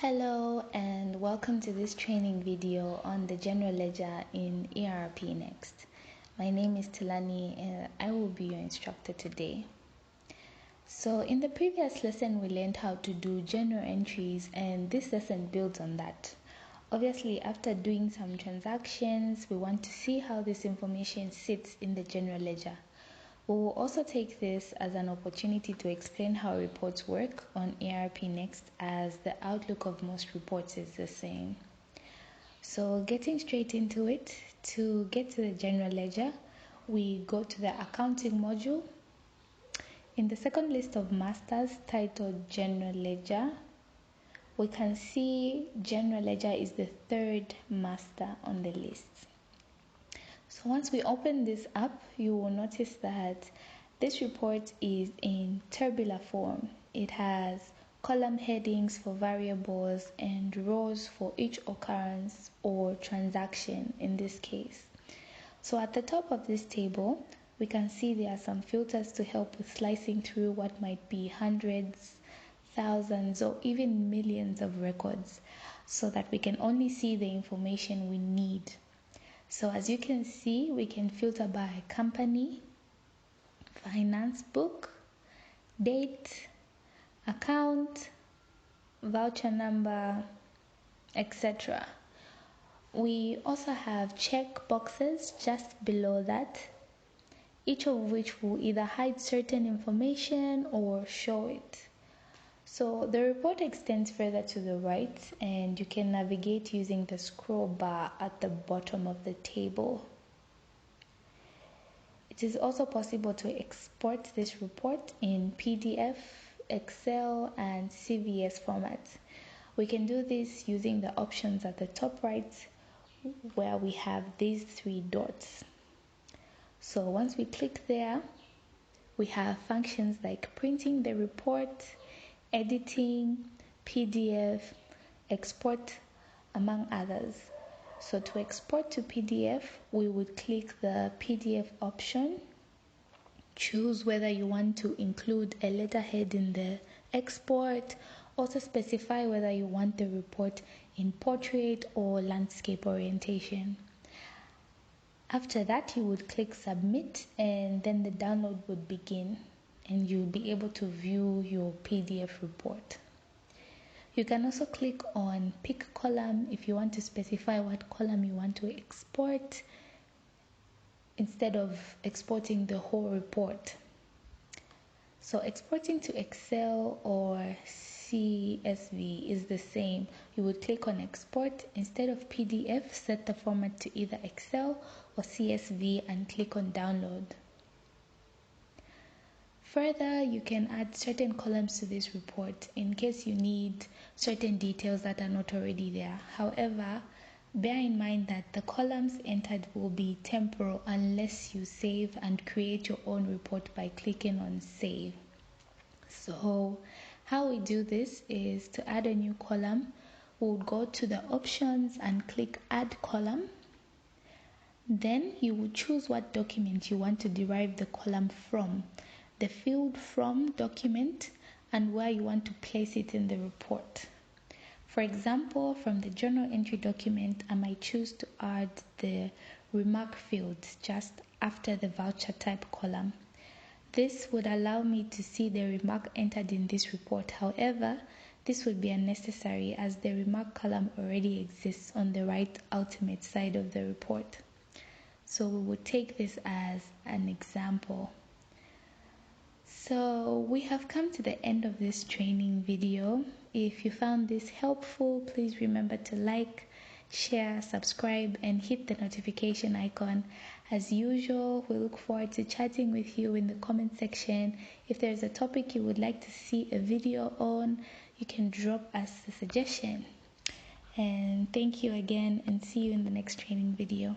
Hello and welcome to this training video on the General Ledger in ERP Next. My name is Tilani and I will be your instructor today. So in the previous lesson we learned how to do general entries and this lesson builds on that. Obviously after doing some transactions we want to see how this information sits in the General Ledger. We will also take this as an opportunity to explain how reports work on ERP Next, as the outlook of most reports is the same. So getting straight into it, to get to the General Ledger, we go to the Accounting module. In the second list of masters titled General Ledger, we can see General Ledger is the third master on the list. So once we open this up, you will notice that this report is in tabular form. It has column headings for variables and rows for each occurrence or transaction in this case. So at the top of this table, we can see there are some filters to help with slicing through what might be hundreds, thousands, or even millions of records so that we can only see the information we need. So as you can see, we can filter by company, finance book, date, account, voucher number, etc. We also have check boxes just below that, each of which will either hide certain information or show it. So the report extends further to the right and you can navigate using the scroll bar at the bottom of the table. It is also possible to export this report in PDF, Excel, and CVS formats. We can do this using the options at the top right where we have these three dots. So once we click there, we have functions like printing the report, editing, PDF, export, among others. So to export to PDF, we would click the PDF option, choose whether you want to include a letterhead in the export, also specify whether you want the report in portrait or landscape orientation. After that, you would click submit and then the download would begin and you'll be able to view your PDF report. You can also click on pick column if you want to specify what column you want to export instead of exporting the whole report. So exporting to Excel or CSV is the same. You would click on export. Instead of PDF, set the format to either Excel or CSV and click on download. Further, you can add certain columns to this report in case you need certain details that are not already there. However, bear in mind that the columns entered will be temporal unless you save and create your own report by clicking on save. So how we do this is to add a new column. We'll go to the options and click add column. Then you will choose what document you want to derive the column from, the field from document, and where you want to place it in the report. For example, from the journal entry document, I might choose to add the remark field just after the voucher type column. This would allow me to see the remark entered in this report. However, this would be unnecessary as the remark column already exists on the right ultimate side of the report. So we would take this as an example. So we have come to the end of this training video. If you found this helpful, please remember to like, share, subscribe, and hit the notification icon. As usual, we look forward to chatting with you in the comment section. If there's a topic you would like to see a video on, you can drop us a suggestion. And thank you again and see you in the next training video.